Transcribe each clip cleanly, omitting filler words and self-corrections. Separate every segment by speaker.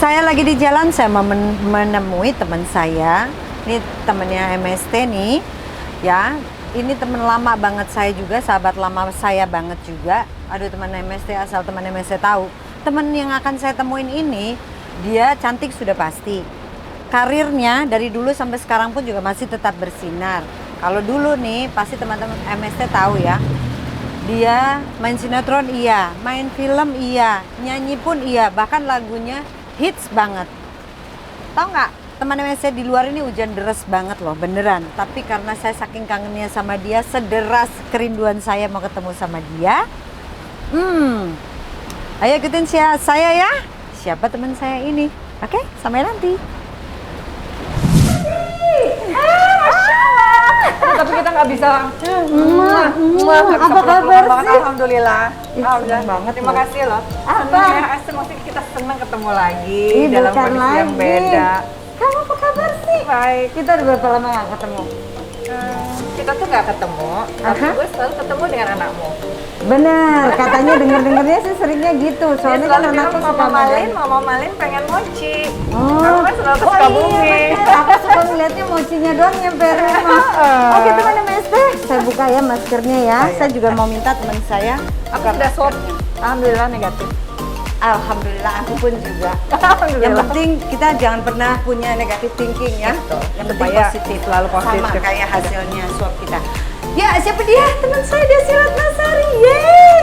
Speaker 1: Saya lagi di jalan, saya menemui teman saya. Ini temennya MST nih, ya. Ini teman lama banget saya juga, sahabat lama saya banget juga. Aduh, teman MST, asal teman MST tahu. Teman yang akan saya temuin ini, dia cantik sudah pasti. Karirnya dari dulu sampai sekarang pun juga masih tetap bersinar. Kalau dulu nih, pasti teman-teman MST tahu ya. Dia main sinetron iya, main film iya, nyanyi pun iya, bahkan lagunya hits banget. Tahu nggak, teman-teman saya di luar ini hujan deras banget loh, beneran. Tapi karena saya saking kangennya sama dia, sederas kerinduan saya mau ketemu sama dia. Ayo ikutin saya ya. Siapa teman saya ini? Oke, sampai nanti.
Speaker 2: Tapi kita nggak bisa.
Speaker 1: Apa kabar sih?
Speaker 2: Alhamdulillah. Alhamdulillah
Speaker 1: banget.
Speaker 2: Terima kasih loh.
Speaker 1: Apa?
Speaker 2: Maksudnya kita senang ketemu lagi
Speaker 1: Ih,
Speaker 2: dalam
Speaker 1: bukan
Speaker 2: kondisi yang
Speaker 1: lagi.
Speaker 2: beda.
Speaker 1: Kamu apa kabar sih?
Speaker 2: Baik.
Speaker 1: Kita udah berapa lama gak ketemu?
Speaker 2: Kita tuh nggak ketemu, tapi gue selalu ketemu dengan anakmu.
Speaker 1: Bener, katanya denger-dengernya sih seringnya gitu.
Speaker 2: Dia
Speaker 1: Soalnya
Speaker 2: selalu
Speaker 1: kan
Speaker 2: bilang,
Speaker 1: anakku suka
Speaker 2: Mama Malin pengen mochi.
Speaker 1: Oh.
Speaker 2: Kamu kan selalu ke
Speaker 1: Oh
Speaker 2: Sukabumi.
Speaker 1: iya bener, aku suka ngeliatnya mochinya doang nyampe rumah. Oke teman-teman MST, saya buka ya maskernya ya. Saya juga mau minta teman saya.
Speaker 2: Aku sudah swab. Alhamdulillah negatif.
Speaker 1: Alhamdulillah, aku pun juga.
Speaker 2: Alhamdulillah.
Speaker 1: Yang penting kita jangan pernah punya negative thinking ya. Yang penting
Speaker 2: Supaya
Speaker 1: positif.
Speaker 2: selalu positif.
Speaker 1: Sama kayak hasilnya swab kita. Ya, siapa dia? Teman saya Desi Ratnasari. Yeay!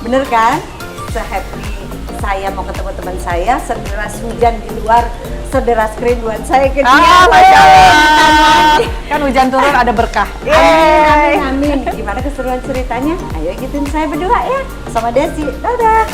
Speaker 1: Bener kan? Se-happy saya mau ketemu teman saya, sederas hujan di luar, sederas kerinduan saya ke dia.
Speaker 2: Masya Allah. Kan hujan turun ada berkah.
Speaker 1: Amin, amin. Gimana keseruan ceritanya? Ayo ikutin saya berdua ya, sama Desi. Dadah.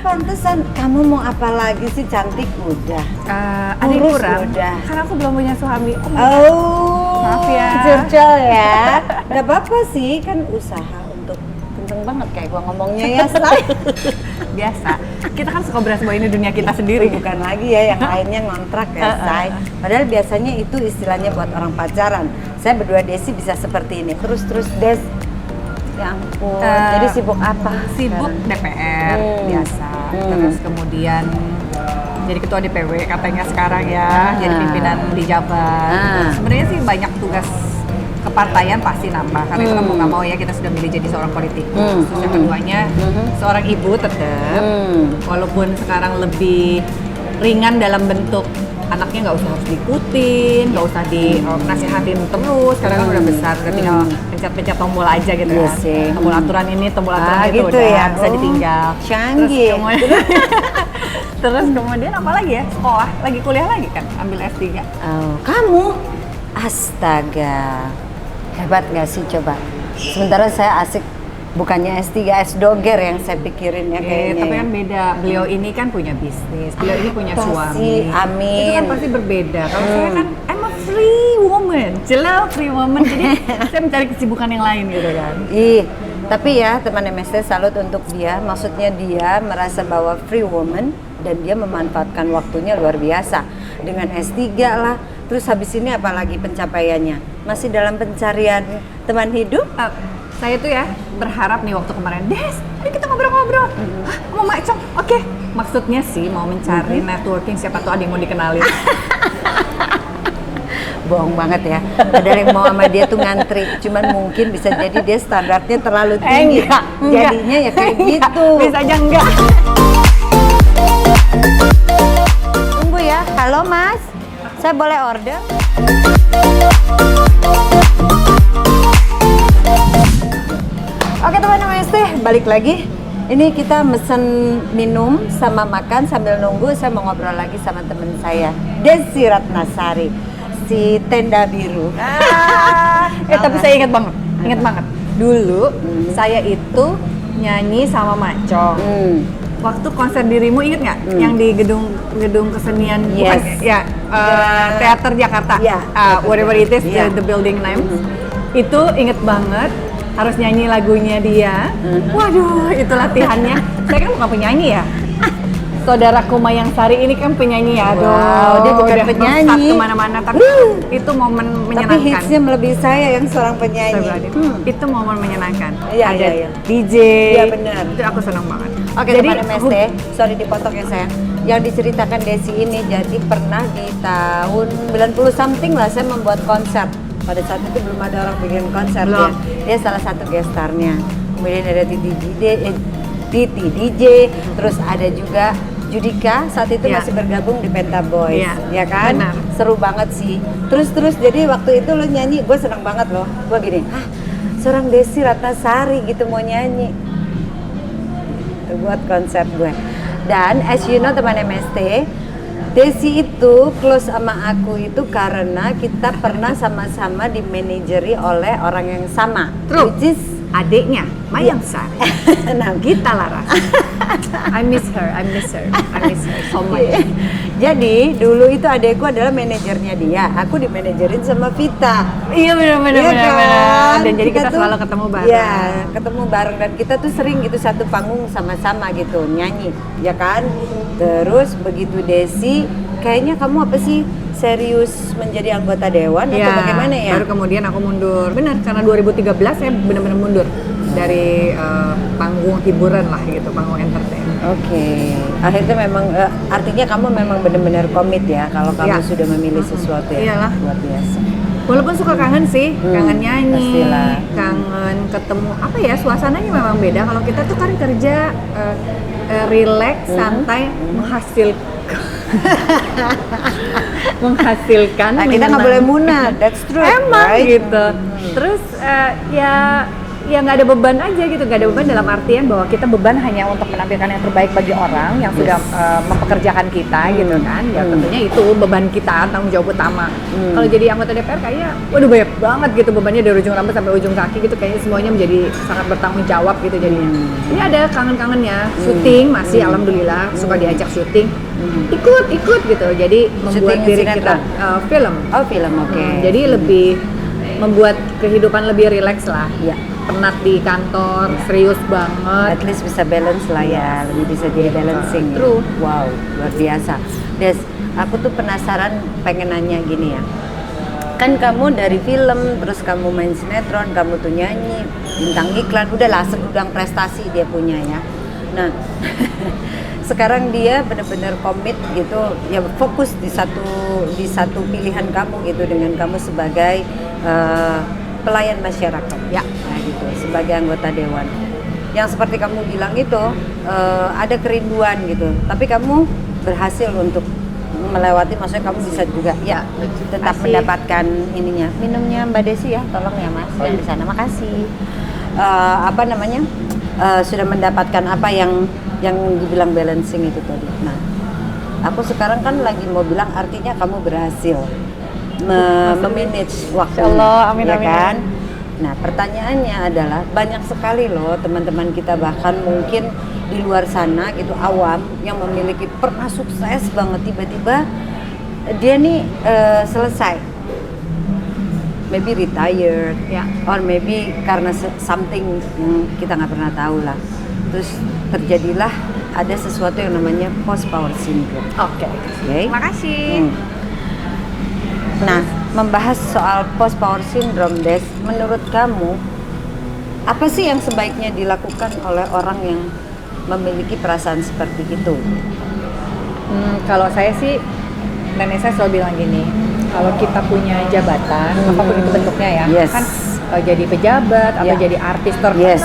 Speaker 1: Pantesan, kamu mau apa lagi sih, cantik udah.
Speaker 2: Ada yang
Speaker 1: Kurus
Speaker 2: kurang.
Speaker 1: udah.
Speaker 2: Karena aku belum punya suami.
Speaker 1: Oh,
Speaker 2: Maaf ya.
Speaker 1: curcol ya. Gak apa-apa sih, kan usaha untuk kenceng banget kayak gua ngomongnya ya, Say.
Speaker 2: Biasa. Kita kan suka beras bahwa ini dunia kita sendiri.
Speaker 1: Bukan lagi ya, yang lainnya ngontrak ya, Say. Padahal biasanya itu istilahnya buat orang pacaran. Saya berdua Desi bisa seperti ini. Terus Des. Ya ampun, jadi sibuk apa?
Speaker 2: Sibuk
Speaker 1: sekarang?
Speaker 2: DPR biasa. Terus kemudian jadi ketua DPW katanya sekarang ya, jadi pimpinan di Jabar. Sebenarnya sih banyak tugas kepartaian pasti nambah karena itu kan mau nggak mau ya kita sudah milih jadi seorang politikus. Terus yang keduanya seorang ibu tetap, walaupun sekarang lebih ringan dalam bentuk anaknya nggak usah harus diikutin, nggak usah dinasihatin terus karena kan udah besar, udah tinggal pencet-pencet tombol aja gitu
Speaker 1: Iya
Speaker 2: kan.
Speaker 1: sih.
Speaker 2: Tombol aturan ini, tombol aturan itu
Speaker 1: gitu
Speaker 2: udah
Speaker 1: ya.
Speaker 2: bisa ditinggal.
Speaker 1: Canggih.
Speaker 2: Terus kemudian apa lagi ya? Sekolah, lagi kuliah lagi kan, ambil S3.
Speaker 1: Oh, kamu? Astaga, hebat nggak sih coba? Sementara saya asik bukannya S3, S-doger yang saya pikirin ya kayaknya.
Speaker 2: Tapi
Speaker 1: ya.
Speaker 2: kan beda, beliau ini kan punya bisnis, beliau ini punya
Speaker 1: Pasti,
Speaker 2: suami.
Speaker 1: amin.
Speaker 2: Itu kan pasti berbeda. Kalau saya kan, I'm a free woman, jelas free woman. Jadi saya mencari kesibukan yang lain gitu kan.
Speaker 1: Tapi ya teman MST salut untuk dia. Maksudnya dia merasa bahwa free woman dan dia memanfaatkan waktunya luar biasa. Dengan S3 lah, terus habis ini apalagi pencapaiannya? Masih dalam pencarian teman hidup?
Speaker 2: Saya tuh ya berharap nih waktu kemarin, Des, ayo kita ngobrol-ngobrol. Hah, mau macam? Oke. Maksudnya sih mau mencari networking, siapa tuh ada yang mau dikenalin.
Speaker 1: Bohong banget ya. Ada yang mau sama dia tuh ngantri. Cuman mungkin bisa jadi dia standarnya terlalu tinggi.
Speaker 2: Enggak.
Speaker 1: Jadinya ya kayak gitu.
Speaker 2: Bisa aja enggak.
Speaker 1: Tunggu ya. Halo Mas, saya boleh order? Oke teman-teman MST, balik lagi. Ini kita mesen minum sama makan sambil nunggu. Saya mau ngobrol lagi sama teman saya, Desi Ratnasari, si tenda biru.
Speaker 2: Tapi saya ingat banget. Dulu saya itu nyanyi sama Macong. waktu konser dirimu inget nggak? Yang di gedung kesenian
Speaker 1: Yes.
Speaker 2: bukan ya teater Jakarta.
Speaker 1: Yeah,
Speaker 2: Whatever it is,
Speaker 1: Yeah.
Speaker 2: the building name. Itu inget banget harus nyanyi lagunya dia. Waduh, itu latihannya. Saya kan bukan penyanyi ya. Saudaraku Mayang Sari ini kan penyanyi ya. Aduh,
Speaker 1: Wow, dia bukan
Speaker 2: udah
Speaker 1: penyanyi.
Speaker 2: melesat kemana-mana, tapi itu momen
Speaker 1: Tapi
Speaker 2: menyenangkan.
Speaker 1: hitsnya melebihi saya yang seorang penyanyi.
Speaker 2: Itu momen menyenangkan.
Speaker 1: Iya,
Speaker 2: Ada
Speaker 1: iya.
Speaker 2: DJ.
Speaker 1: Iya, benar.
Speaker 2: Itu aku senang banget.
Speaker 1: Oke,
Speaker 2: jadi
Speaker 1: teman MST, sorry dipotong ya saya. Yang diceritakan Desi ini jadi pernah di tahun 90 something lah saya membuat konser. Pada saat itu belum ada orang bikin konser
Speaker 2: Belum.
Speaker 1: dia salah satu gestarnya. Kemudian ada Titi DJ, terus ada juga Judika saat itu
Speaker 2: Ya.
Speaker 1: masih bergabung di Penta Boys,
Speaker 2: Ya,
Speaker 1: ya kan?
Speaker 2: benar.
Speaker 1: Seru banget sih. Terus jadi waktu itu lo nyanyi, gue senang banget loh. Gue gini, seorang Desi Ratnasari gitu mau nyanyi. Itu buat konser gue. Dan as you know teman MST, Desi itu close sama aku itu karena kita pernah sama-sama dimanajeri oleh orang yang sama.
Speaker 2: True.
Speaker 1: Which is
Speaker 2: adiknya Mayang Sari,
Speaker 1: nah,
Speaker 2: Gita Laras. I miss her so much.
Speaker 1: Jadi dulu itu adekku adalah manajernya dia, aku dimanajerin sama Vita.
Speaker 2: Iya benar. Dan jadi kita
Speaker 1: tuh-
Speaker 2: selalu ketemu bareng.
Speaker 1: Iya, ketemu bareng dan kita tuh sering gitu satu panggung sama-sama gitu nyanyi, ya kan? Terus begitu Desi, kayaknya kamu apa sih serius menjadi anggota dewan atau bagaimana ya?
Speaker 2: Baru kemudian aku mundur. Benar, karena 2013 saya benar-benar mundur dari panggung hiburan lah gitu, panggung entertain.
Speaker 1: Oke, akhirnya memang artinya kamu memang benar-benar komit ya kalau kamu
Speaker 2: Iya.
Speaker 1: sudah memilih sesuatu ya.
Speaker 2: Iyalah.
Speaker 1: Luar biasa.
Speaker 2: Walaupun suka kangen sih, kangen nyanyi,
Speaker 1: pastilah.
Speaker 2: kangen ketemu apa ya, suasananya memang beda. Kalau kita tuh kan kerja relax, santai, menghasilkan.
Speaker 1: Nah, kita nggak boleh munah, that's true.
Speaker 2: Emang
Speaker 1: right?
Speaker 2: gitu. Terus ya nggak ada beban aja gitu, nggak ada beban dalam artian bahwa kita beban hanya untuk menampilkan yang terbaik bagi orang yang sudah mempekerjakan kita gitu kan. Ya tentunya itu beban kita, tanggung jawab utama. Kalau jadi anggota DPR kayaknya waduh banyak banget gitu bebannya dari ujung rambut sampai ujung kaki gitu, kayaknya semuanya menjadi sangat bertanggung jawab gitu jadinya. Ini ada kangen-kangennya, syuting masih alhamdulillah suka diajak syuting. Ikut gitu. Jadi membuat
Speaker 1: Syuting
Speaker 2: diri
Speaker 1: sinetron?
Speaker 2: kita film.
Speaker 1: Oh film, oke.
Speaker 2: Jadi lebih membuat kehidupan lebih rileks lah.
Speaker 1: Ya.
Speaker 2: Penat di kantor, serius banget.
Speaker 1: At least bisa balance lah ya, lebih bisa jadi balancing. ya.
Speaker 2: True.
Speaker 1: Wow, luar biasa. Des, aku tuh penasaran pengen nanya gini ya. Kan kamu dari film, terus kamu main sinetron, kamu tuh nyanyi, bintang iklan, udahlah segudang prestasi dia punya ya. Nah, sekarang dia benar-benar komit gitu, ya fokus di satu pilihan kamu gitu dengan kamu sebagai pelayan masyarakat ya, nah gitu sebagai anggota dewan. Yang seperti kamu bilang itu ada kerinduan gitu, tapi kamu berhasil untuk melewati, maksudnya kamu bisa juga ya tetap mendapatkan ininya. Minumnya Mbak Desi ya, tolong ya Mas yang di sana. Makasih. Sudah mendapatkan apa yang dibilang balancing itu tadi. Nah, aku sekarang kan lagi mau bilang artinya kamu berhasil memanage waktu.
Speaker 2: Insyaallah, amin,
Speaker 1: ya
Speaker 2: amin,
Speaker 1: kan?
Speaker 2: amin.
Speaker 1: Nah, pertanyaannya adalah banyak sekali loh teman-teman kita, bahkan mungkin di luar sana gitu awam yang memiliki pernah sukses banget, tiba-tiba dia nih selesai, maybe retired
Speaker 2: Ya.
Speaker 1: or maybe karena something yang kita nggak pernah tahu lah, terus terjadilah ada sesuatu yang namanya post power syndrome.
Speaker 2: Oke.
Speaker 1: Oke?
Speaker 2: Makasih.
Speaker 1: Nah, membahas soal post power syndrome, Des, menurut kamu apa sih yang sebaiknya dilakukan oleh orang yang memiliki perasaan seperti itu?
Speaker 2: Kalau saya sih, nenek saya selalu bilang gini, kalau kita punya jabatan, apapun itu bentuknya ya,
Speaker 1: Yes.
Speaker 2: kan jadi pejabat atau
Speaker 1: Yeah.
Speaker 2: jadi artis terkenal
Speaker 1: Yes.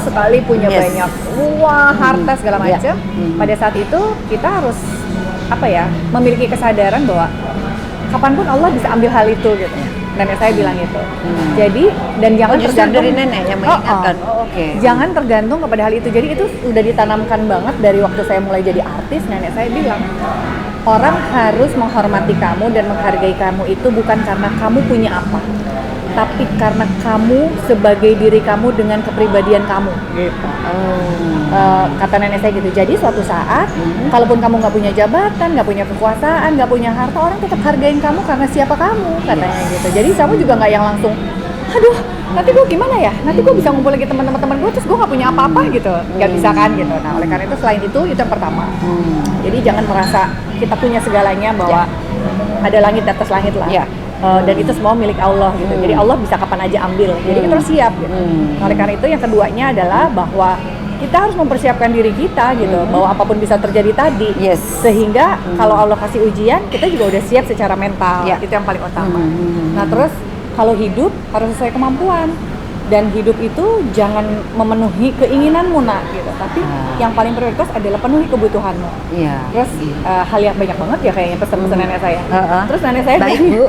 Speaker 2: sekali, punya
Speaker 1: Yes.
Speaker 2: banyak uang, harta segala
Speaker 1: Yeah.
Speaker 2: macam. Pada saat itu kita harus memiliki kesadaran bahwa kapanpun Allah bisa ambil hal itu gitu. Nenek saya bilang itu. Jadi dan jangan
Speaker 1: justru
Speaker 2: tergantung
Speaker 1: dari nenek yang mengingatkan. Oke.
Speaker 2: Jangan tergantung kepada hal itu. Jadi itu udah ditanamkan banget dari waktu saya mulai jadi artis. Nenek saya bilang, orang harus menghormati kamu dan menghargai kamu itu bukan karena kamu punya apa, tapi karena kamu sebagai diri kamu dengan kepribadian kamu gitu. Kata nenek saya gitu. Jadi suatu saat kalaupun kamu nggak punya jabatan, nggak punya kekuasaan, nggak punya harta, orang tetap hargain kamu karena siapa kamu, katanya gitu. Jadi kamu juga nggak yang langsung, aduh nanti gue gimana ya, nanti gue bisa ngumpul lagi teman-teman gue terus gue nggak punya apa-apa gitu, nggak bisa kan gitu. Nah oleh karena itu selain itu yang pertama. Jadi jangan merasa kita punya segalanya bahwa ada langit di atas langit lah. Dan itu semua milik Allah gitu. Jadi Allah bisa kapan aja ambil. Jadi kita harus siap gitu. Nah, oleh karena itu yang keduanya adalah bahwa kita harus mempersiapkan diri kita gitu, bahwa apapun bisa terjadi tadi. Sehingga kalau Allah kasih ujian, kita juga udah siap secara mental. Itu yang paling utama. Nah, terus kalau hidup harus sesuai kemampuan. Dan hidup itu jangan memenuhi keinginanmu nak gitu, tapi yang paling prioritas adalah penuhi kebutuhanmu. Terus hal yang banyak banget ya kayaknya pesan-pesan nenek saya. Terus nenek saya
Speaker 1: baik Bu,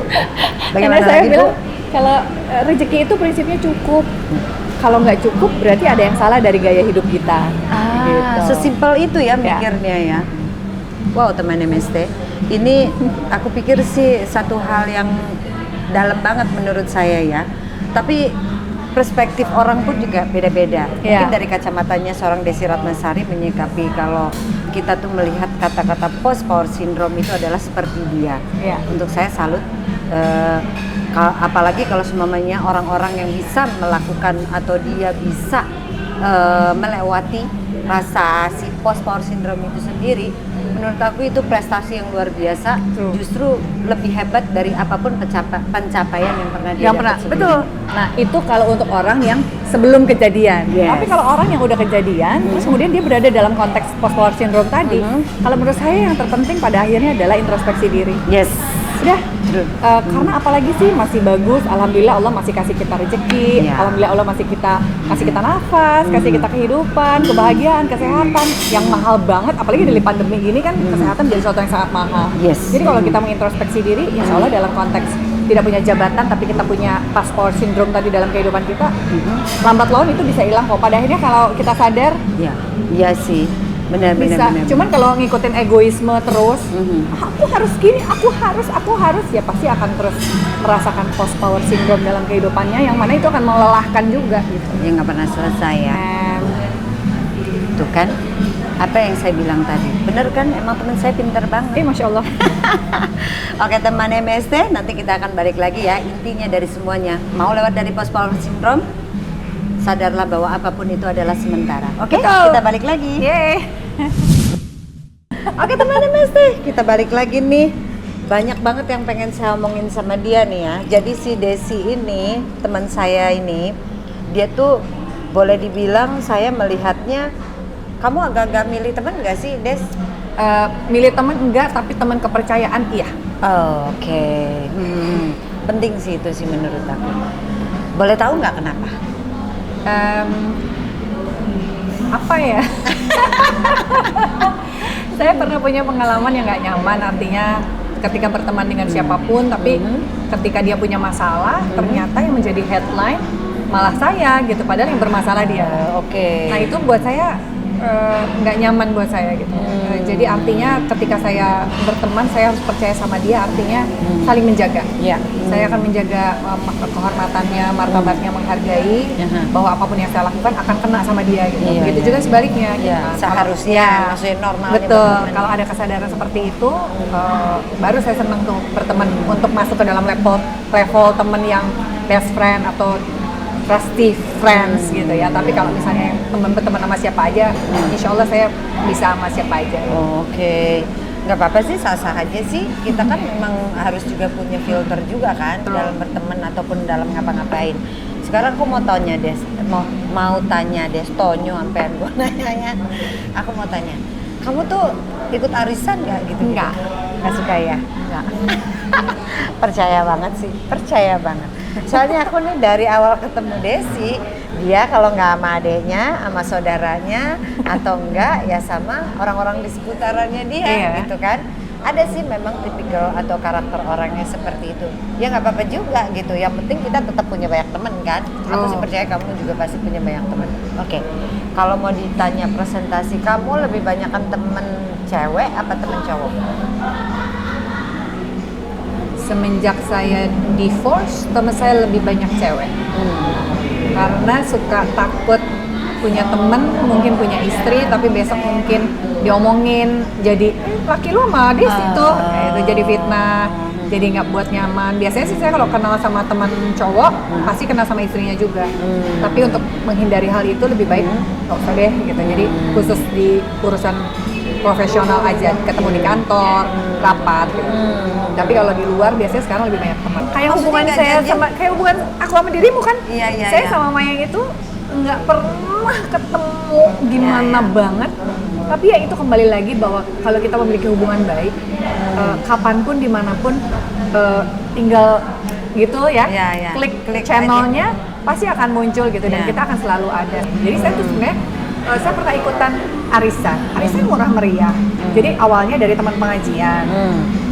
Speaker 2: nenek saya bilang kalau rezeki itu prinsipnya cukup. Kalau nggak cukup berarti ada yang salah dari gaya hidup kita. Gitu.
Speaker 1: Sesimpel itu ya mikirnya ya. Wow teman MST, ini aku pikir sih satu hal yang dalam banget menurut saya ya. Tapi perspektif orang pun juga beda-beda. Mungkin dari kacamatanya seorang Desi Ratnasari menyikapi kalau kita tuh melihat kata-kata post power syndrome itu adalah seperti dia. Untuk saya salut. Apalagi kalau semuanya orang-orang yang bisa melakukan atau dia bisa melewati rasa si post power syndrome itu sendiri. Menurut aku itu prestasi yang luar biasa. Justru lebih hebat dari apapun pencapaian yang pernah dia dapat sebelumnya.
Speaker 2: Betul. Nah itu kalau untuk orang yang sebelum kejadian. Tapi kalau orang yang udah kejadian, terus kemudian dia berada dalam konteks post power syndrome tadi, kalau menurut saya yang terpenting pada akhirnya adalah introspeksi diri. Sudah. Karena apalagi sih masih bagus, alhamdulillah Allah masih kasih kita rezeki, alhamdulillah Allah masih kasih kita nafas, kasih kita kehidupan, kebahagiaan, kesehatan yang mahal banget, apalagi dari pandemi gini kan kesehatan jadi sesuatu yang sangat mahal. Jadi kalau kita mengintrospeksi diri, insya Allah dalam konteks tidak punya jabatan tapi kita punya post power syndrome tadi dalam kehidupan kita, lambat laun itu bisa hilang kok. Pada akhirnya kalau kita sadar,
Speaker 1: iya sih. Benar.
Speaker 2: Cuman kalau ngikutin egoisme terus, aku harus gini, aku harus, ya pasti akan terus merasakan post power syndrome dalam kehidupannya, yang mana itu akan melelahkan juga gitu.
Speaker 1: Ya nggak pernah selesai ya. Tuh kan, apa yang saya bilang tadi, bener kan? Emang teman saya pintar banget.
Speaker 2: Masya Allah.
Speaker 1: Oke teman MST, nanti kita akan balik lagi ya. Intinya dari semuanya, mau lewat dari post power syndrome, sadarlah bahwa apapun itu adalah sementara. Oke, kita balik lagi. Oke teman MST, kita balik lagi nih. Banyak banget yang pengen saya omongin sama dia nih ya. Jadi si Desi ini, teman saya ini, dia tuh boleh dibilang saya melihatnya, kamu agak-agak milih teman nggak sih, Des?
Speaker 2: Milih teman enggak, tapi teman kepercayaan iya.
Speaker 1: Oke. Penting sih itu sih menurut aku. Boleh tahu nggak kenapa?
Speaker 2: Apa ya? Saya pernah punya pengalaman yang nggak nyaman, artinya ketika berteman dengan siapapun, tapi ketika dia punya masalah, ternyata yang menjadi headline malah saya gitu, padahal yang bermasalah dia. Nah itu buat saya nggak nyaman buat saya gitu. Jadi artinya ketika saya berteman, saya harus percaya sama dia, artinya saling menjaga. Saya akan menjaga kehormatannya, martabatnya, menghargai bahwa apapun yang saya lakukan akan kena sama dia gitu. Begitu juga sebaliknya.
Speaker 1: Seharusnya, maksudnya normalnya.
Speaker 2: Betul. Kalau ada kesadaran seperti itu, baru saya senang tuh berteman untuk masuk ke dalam level teman yang best friend atau trusty friends gitu ya. Tapi kalau misalnya teman berteman sama siapa aja, insya Allah saya bisa sama siapa aja.
Speaker 1: Nggak apa-apa sih, sah-sah aja sih. Kita kan memang harus juga punya filter juga kan dalam berteman ataupun dalam ngapa-ngapain. Sekarang aku mau tanya Des, mau tanya Des, Tonyo sampean gue nanya. Aku mau tanya, kamu tuh ikut arisan nggak gitu?
Speaker 2: Nggak suka ya? Nggak.
Speaker 1: Percaya banget sih, percaya banget. Soalnya aku nih dari awal ketemu Desi, dia kalau nggak sama adeknya, sama saudaranya, atau enggak ya sama orang-orang di seputarannya dia gitu kan. Ada sih memang tipikal atau karakter orangnya seperti itu. Ya nggak apa-apa juga gitu, yang penting kita tetap punya banyak teman kan. Aku sih percaya kamu juga pasti punya banyak teman. Oke, kalau mau ditanya presentasi, kamu lebih banyakkan temen cewek apa temen cowok?
Speaker 2: semenjak saya divorce, teman saya lebih banyak cewek. Karena suka takut punya temen, mungkin punya istri, tapi besok mungkin diomongin jadi laki lu sama dia situ, itu jadi fitnah, jadi nggak buat nyaman. Biasanya sih saya kalau kenal sama teman cowok pasti kenal sama istrinya juga. Tapi untuk menghindari hal itu lebih baik nggak usah deh gitu. Jadi khusus di urusan profesional aja, ketemu di kantor, rapat gitu. Tapi kalau di luar biasanya sekarang lebih banyak teman. Kayak hubungan saya sama kayak hubungan aku sama dirimu kan. Saya sama Mayang itu nggak pernah ketemu gimana banget. Tapi ya itu kembali lagi bahwa kalau kita memiliki hubungan baik, kapanpun dimanapun tinggal gitu ya, klik channelnya pasti akan muncul gitu dan kita akan selalu ada. Jadi saya tuh sebenarnya saya pernah ikutan arisan murah meriah. Jadi awalnya dari teman pengajian,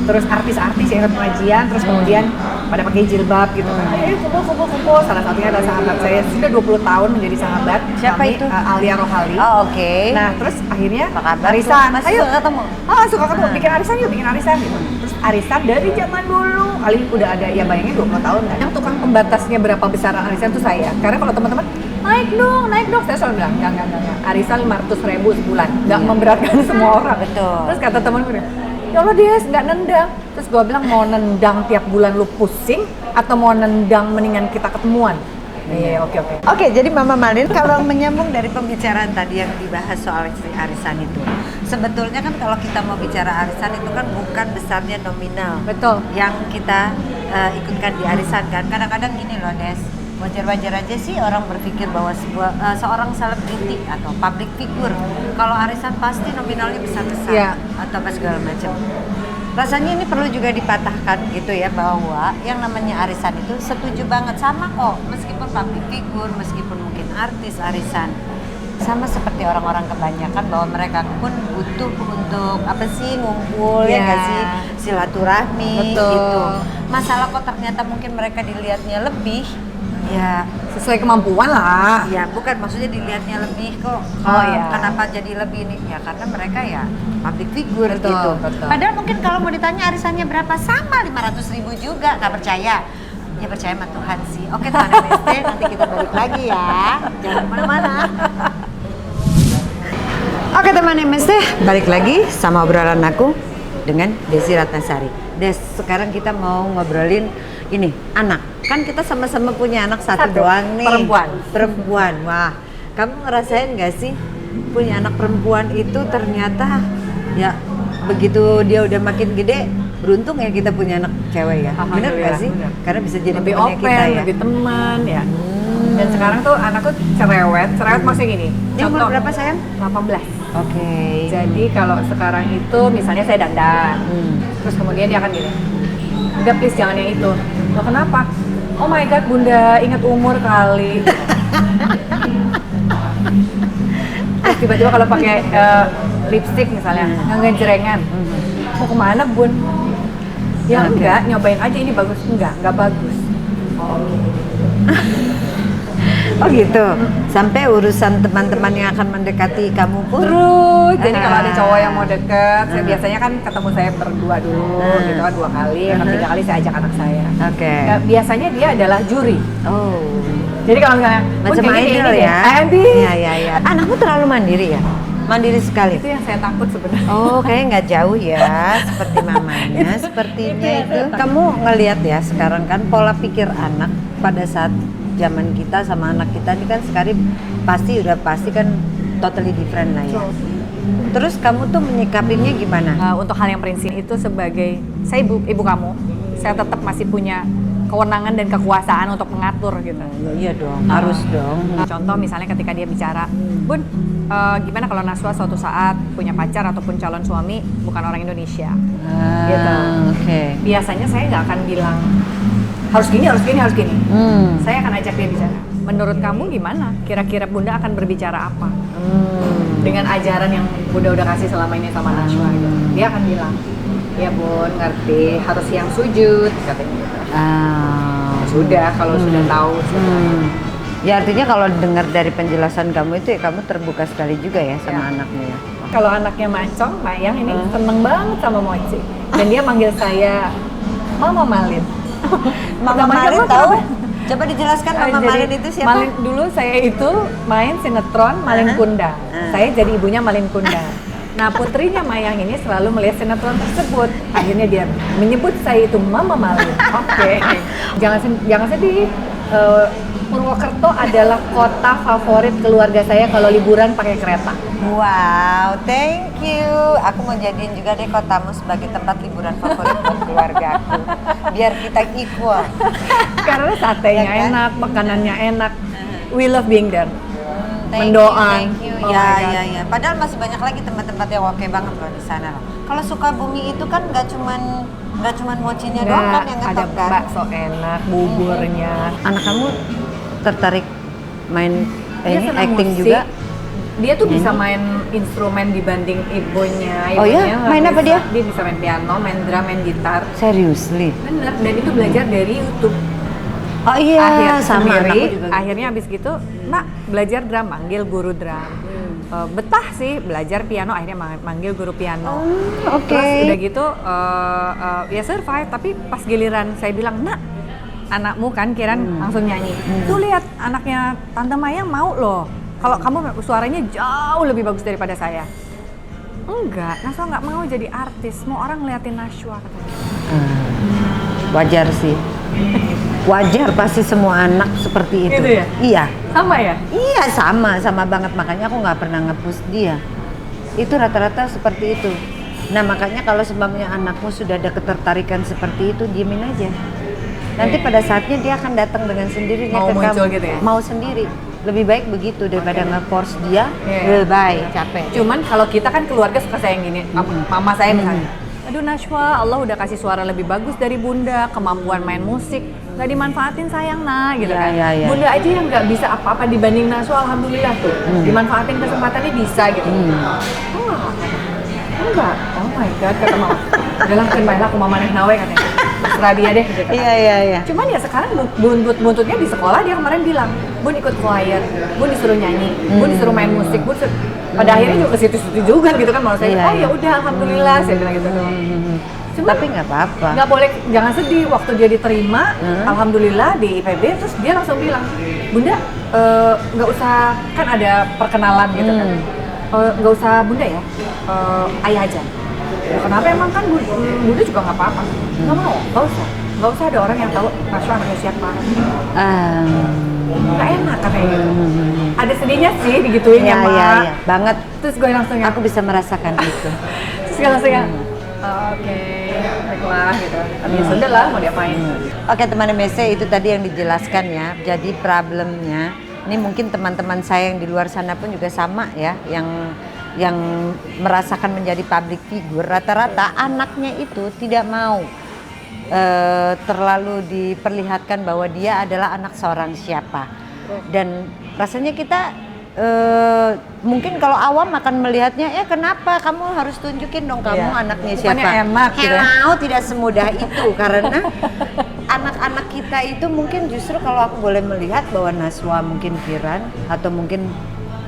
Speaker 2: terus artis-artis yang ikut pengajian, terus kemudian pada pakai jilbab gitu kan. Ayo kumpul. Salah satunya adalah sahabat saya, sudah 20 tahun menjadi sahabat.
Speaker 1: Siapa
Speaker 2: kami,
Speaker 1: itu?
Speaker 2: Alia Rohali.
Speaker 1: Oh, oke.
Speaker 2: Nah, terus akhirnya
Speaker 1: kabar
Speaker 2: arisan.
Speaker 1: Masih
Speaker 2: Ayo
Speaker 1: suka ketemu?
Speaker 2: Suka ketemu. Bikin arisan yuk, bikin arisan gitu. Terus arisan dari zaman dulu. Kali udah ada, ya bayangin 20 tahun kan. Yang tukang pembatasnya berapa besaran arisan tuh saya. Karena kalau teman-teman naik dong. Saya selalu bilang, enggak. Arisan 500.000 sebulan, nggak memberatkan semua orang.
Speaker 1: Betul.
Speaker 2: Terus kata temanku, ya Allah Des, nggak nendang. Terus gue bilang, mau nendang tiap bulan lu pusing, atau mau nendang mendingan kita ketemuan? Iya, oke.
Speaker 1: Oke, jadi Mama Malin, kalau menyambung dari pembicaraan tadi yang dibahas soal istri arisan itu, sebetulnya kan kalau kita mau bicara arisan itu kan bukan besarnya nominal.
Speaker 2: Betul.
Speaker 1: Yang kita ikutkan di arisan kan, kadang-kadang gini loh Des, wajar-wajar aja sih orang berpikir bahwa seorang selebriti atau public figure kalau arisan pasti nominalnya besar-besar atau apa segala macam. Rasanya ini perlu juga dipatahkan gitu ya, bahwa yang namanya arisan itu setuju banget sama kok, meskipun public figure, meskipun mungkin artis arisan, sama seperti orang-orang kebanyakan bahwa mereka pun butuh untuk apa sih, ngumpul ya nggak sih, silaturahmi gitu. Masalah kok ternyata mungkin mereka dilihatnya lebih, ya
Speaker 2: sesuai kemampuan lah.
Speaker 1: Ya bukan, maksudnya dilihatnya lebih kok. Kenapa jadi lebih nih? Ya karena mereka ya public figure gitu. Padahal mungkin kalau mau ditanya arisannya berapa, sama 500.000 juga, nggak percaya. Ya percaya sama Tuhan sih. Oke teman MST, nanti kita balik lagi ya. Jangan kemana-mana. Oke teman MST, balik lagi sama obrolan aku dengan Desi Ratnasari. Des, sekarang kita mau ngobrolin ini, anak. Kan kita sama-sama punya anak satu doang nih. Perempuan. Wah, kamu ngerasain nggak sih punya anak perempuan itu ternyata ya begitu dia udah makin gede, beruntung ya kita punya anak cewek ya. Bener nggak sih? Bener. Karena bisa jadi
Speaker 2: lebih
Speaker 1: temannya
Speaker 2: open,
Speaker 1: kita ya.
Speaker 2: lebih teman ya. Dan sekarang tuh anakku cerewet maksudnya gini.
Speaker 1: Dia umur berapa sayang?
Speaker 2: 18.
Speaker 1: Oke.
Speaker 2: Jadi kalau sekarang itu misalnya saya dandan, terus kemudian dia akan gini, udah please jangan yang itu. Loh kenapa? Oh my god bunda, ingat umur kali. Terus tiba-tiba kalau pakai lipstick misalnya, ngejrengan, mau kemana bun? Ya enggak, nyobain aja ini bagus. Enggak bagus.
Speaker 1: Oh gitu. Sampai urusan teman-teman yang akan mendekati kamu pun
Speaker 2: terus. Jadi kalau ada cowok yang mau deket, saya biasanya kan ketemu saya berdua dulu, gitu kan 2 kali, atau 3 kali saya ajak anak saya.
Speaker 1: Oke.
Speaker 2: Ya, biasanya dia adalah juri.
Speaker 1: Oh.
Speaker 2: Jadi kalau misalnya
Speaker 1: macam idol ya. Iya. Anakmu terlalu mandiri ya? Mandiri sekali.
Speaker 2: Itu yang saya takut sebenarnya.
Speaker 1: Oh, kayaknya nggak jauh ya, seperti mamanya. Sepertinya itu. Kamu ngelihat ya sekarang kan pola pikir anak pada saat zaman kita sama anak kita ini kan sekarang pasti kan totally different lah ya. Terus kamu tuh menyikapinya gimana?
Speaker 2: Untuk hal yang prinsip itu sebagai saya ibu kamu, saya tetap masih punya kewenangan dan kekuasaan untuk mengatur gitu.
Speaker 1: Iya dong, harus dong.
Speaker 2: Contoh misalnya ketika dia bicara, Bun, gimana kalau Naswa suatu saat punya pacar ataupun calon suami bukan orang Indonesia, gitu.
Speaker 1: Oke.
Speaker 2: Biasanya saya nggak akan bilang harus gini. Saya akan ajak dia bicara. Menurut kamu gimana? Kira-kira Bunda akan berbicara apa? Dengan ajaran yang Bunda udah kasih selama ini sama Naswa gitu. Dia akan bilang, ya Bun, ngerti, harus yang sujud, katanya gitu. Sudah, kalau sudah tahu.
Speaker 1: Ya artinya kalau dengar dari penjelasan kamu itu ya kamu terbuka sekali juga ya sama anakmu ya.
Speaker 2: Kalau anaknya Macong, Mayang ini seneng banget sama Mochi. Dan dia manggil saya Mama Malin.
Speaker 1: Mama
Speaker 2: Pertama
Speaker 1: Malin
Speaker 2: kali
Speaker 1: tahu?
Speaker 2: kenapa?
Speaker 1: Coba dijelaskan Mama
Speaker 2: Jadi,
Speaker 1: Malin itu siapa?
Speaker 2: Malin dulu saya itu main sinetron Malin Kundang. Saya jadi ibunya Malin Kundang. Nah, putrinya Mayang ini selalu melihat sinetron tersebut. Akhirnya dia menyebut saya itu Mama Malin. Oke. Jangan sedih. Purwokerto adalah kota favorit keluarga saya kalau liburan pakai kereta.
Speaker 1: Wow, thank you. Aku mau jadiin juga deh kotamu sebagai tempat liburan favorit buat keluarga aku. Biar kita equal.
Speaker 2: Karena satenya
Speaker 1: Ya kan?
Speaker 2: enak, makanannya enak. We love being there.
Speaker 1: Thank
Speaker 2: Mendoan.
Speaker 1: you.
Speaker 2: Oh
Speaker 1: Ya,
Speaker 2: my God.
Speaker 1: ya. Padahal masih banyak lagi tempat-tempat yang oke banget loh di sana loh. Kalau Sukabumi itu kan nggak cuman mochinya doang kan yang
Speaker 2: ada
Speaker 1: ngetop kan.
Speaker 2: bakso enak, buburnya.
Speaker 1: Anak kamu tertarik main
Speaker 2: Dia
Speaker 1: ini
Speaker 2: senang
Speaker 1: acting
Speaker 2: musik.
Speaker 1: juga?
Speaker 2: Dia tuh bisa
Speaker 1: Nyanyi?
Speaker 2: main instrumen dibanding ibunya.
Speaker 1: Oh iya?
Speaker 2: Ibunya nggak
Speaker 1: Main apa
Speaker 2: bisa.
Speaker 1: dia?
Speaker 2: Dia bisa main piano, main drum, main gitar.
Speaker 1: Seriously?
Speaker 2: Bener, dan itu belajar dari YouTube.
Speaker 1: Oh iya, sama
Speaker 2: sendiri.
Speaker 1: anakku juga.
Speaker 2: Akhirnya abis gitu, nak belajar drum, manggil guru drum. Betah sih belajar piano, akhirnya manggil guru piano.
Speaker 1: Oke.
Speaker 2: Terus udah gitu ya survive, tapi pas giliran saya bilang, nak anakmu kan Kiran langsung nyanyi. Tuh lihat anaknya Tante Mayang mau loh. Kalau kamu suaranya jauh lebih bagus daripada saya. Enggak, Naswa nggak mau jadi artis. Mau orang ngeliatin Naswa katanya.
Speaker 1: Wajar sih. Wajar pasti semua anak seperti itu.
Speaker 2: Gitu ya?
Speaker 1: Iya.
Speaker 2: Sama ya?
Speaker 1: Iya sama banget, makanya aku nggak pernah nge-push dia. Itu rata-rata seperti itu. Nah makanya kalau sebabnya anakmu sudah ada ketertarikan seperti itu, diemin aja. Nanti pada saatnya dia akan datang dengan sendirinya
Speaker 2: Mau
Speaker 1: ke
Speaker 2: muncul
Speaker 1: kamu.
Speaker 2: gitu ya?
Speaker 1: Mau sendiri. Lebih baik begitu daripada nge-force dia.
Speaker 2: Iya.
Speaker 1: Lebay, capek.
Speaker 2: Cuman kalau kita kan keluarga suka sayang gini, mama saya misalnya, aduh Naswa, Allah udah kasih suara lebih bagus dari bunda, kemampuan main musik, nggak dimanfaatin sayang nak, gitu
Speaker 1: Iya,
Speaker 2: kan.
Speaker 1: iya, iya.
Speaker 2: Bunda aja yang nggak bisa apa-apa dibanding Naswa, alhamdulillah tuh, dimanfaatin kesempatannya bisa gitu. Enggak, oh my god, kata mama, udahlah kan baiklah aku mama nawe katanya, terserah dia deh gitu.
Speaker 1: Iya.
Speaker 2: Cuman ya sekarang buntutnya di sekolah dia kemarin bilang, Bun ikut choir, Bun disuruh nyanyi, Bun disuruh main musik, Bun pada akhirnya juga ke situ-situ juga gitu kan, maksud saya,
Speaker 1: Iya,
Speaker 2: oh
Speaker 1: iya.
Speaker 2: ya udah alhamdulillah saya bilang gitu. Cuman,
Speaker 1: Tapi nggak apa-apa.
Speaker 2: nggak boleh, jangan sedih waktu dia diterima, alhamdulillah di IPB, terus dia langsung bilang, Bunda nggak usah, kan ada perkenalan gitu kan, nggak usah Bunda ya, ayah aja. Ya, kenapa emang kan Bunda juga nggak apa-apa, nggak mau, nggak usah ada orang yang tahu Naswa anaknya siapa. Nggak enak katanya gitu. Ada sedihnya sih digituin ya, Mak.
Speaker 1: Iya, banget.
Speaker 2: Terus gue langsung ya,
Speaker 1: Aku bisa merasakan itu.
Speaker 2: terus gue langsung ya, oke, baiklah gitu. Tapi ya sudah lah, mau diapain.
Speaker 1: Oke teman MSC, itu tadi yang dijelaskan ya. Jadi problemnya, ini mungkin teman-teman saya yang di luar sana pun juga sama ya, yang merasakan menjadi public figure. Rata-rata anaknya itu tidak mau terlalu diperlihatkan bahwa dia adalah anak seorang siapa. Dan rasanya kita mungkin kalau awam akan melihatnya, ya kenapa kamu harus tunjukin dong kamu
Speaker 2: Iya.
Speaker 1: anaknya
Speaker 2: Bukannya
Speaker 1: siapa.
Speaker 2: enak gitu ya.
Speaker 1: Hello, tidak semudah itu karena anak-anak kita itu mungkin justru kalau aku boleh melihat bahwa Naswa mungkin Kiran atau mungkin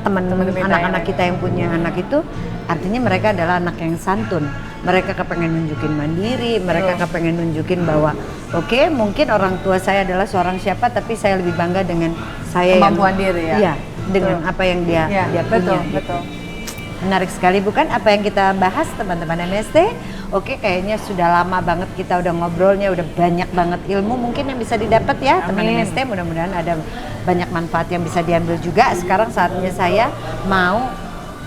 Speaker 1: teman-teman
Speaker 2: kita
Speaker 1: anak-anak
Speaker 2: yang
Speaker 1: kita yang punya anak itu, artinya mereka adalah anak yang santun. Mereka kepengen nunjukin mandiri, mereka kepengen nunjukin bahwa oke, mungkin orang tua saya adalah seorang siapa, tapi saya lebih bangga dengan saya
Speaker 2: Kemampuan
Speaker 1: yang
Speaker 2: diri ya?
Speaker 1: Iya, dengan apa yang dia
Speaker 2: betul,
Speaker 1: punya.
Speaker 2: betul.
Speaker 1: Menarik sekali bukan apa yang kita bahas teman-teman MST. Oke, kayaknya sudah lama banget kita udah ngobrolnya, udah banyak banget ilmu mungkin yang bisa didapat ya teman
Speaker 2: Amin.
Speaker 1: MST. Mudah-mudahan ada banyak manfaat yang bisa diambil juga. Sekarang saatnya saya mau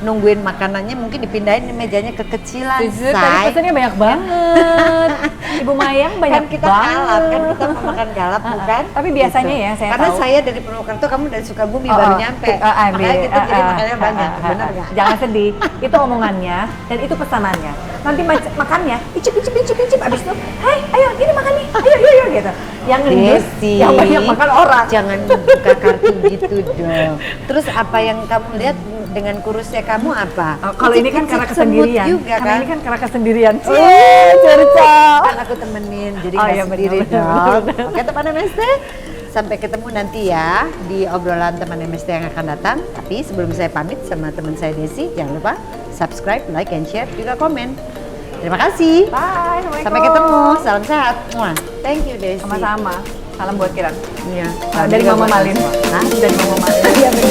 Speaker 1: nungguin makanannya, mungkin dipindahin mejanya kekecilan.
Speaker 2: Jujur, tadi pesannya banyak banget. Ibu Mayang banyak
Speaker 1: Kan kita
Speaker 2: banget.
Speaker 1: kalap, kan kita mau makan galap bukan?
Speaker 2: Tapi biasanya
Speaker 1: Gitu.
Speaker 2: ya, saya
Speaker 1: karena
Speaker 2: tahu.
Speaker 1: saya dari Purwokerto, kamu dari Sukabumi baru nyampe. Makanya gitu, jadi makannya banyak. Benar nggak?
Speaker 2: Jangan sedih, itu omongannya dan itu pesanannya. Nanti makannya, icip, abis itu, hai, ayo ini makan nih, ayo gitu. Yang ngendus,
Speaker 1: Desi,
Speaker 2: yang banyak makan orang.
Speaker 1: Jangan buka kartu gitu dong. Terus apa yang kamu lihat dengan kurusnya kamu apa?
Speaker 2: Kalau ini kan karena kesendirian,
Speaker 1: juga
Speaker 2: karena
Speaker 1: kan?
Speaker 2: ini kan karena kesendirian.
Speaker 1: Cerita. Kan aku temenin, jadi
Speaker 2: Oh
Speaker 1: nggak
Speaker 2: iya,
Speaker 1: sendiri
Speaker 2: benar,
Speaker 1: dong.
Speaker 2: benar.
Speaker 1: Oke teman MST, sampai ketemu nanti ya di obrolan teman MST yang akan datang. Tapi sebelum saya pamit sama teman saya Desi, jangan lupa subscribe, like, and share, juga komen. Terima kasih.
Speaker 2: Bye.
Speaker 1: Sampai ketemu. Salam sehat. Muah. Thank you, Desi.
Speaker 2: Sama-sama. Salam buat Kiran.
Speaker 1: Iya.
Speaker 2: Dari
Speaker 1: Juga
Speaker 2: Mama
Speaker 1: buat
Speaker 2: Malin.
Speaker 1: Hah?
Speaker 2: Dari Mama Malin.
Speaker 1: Iya, bener.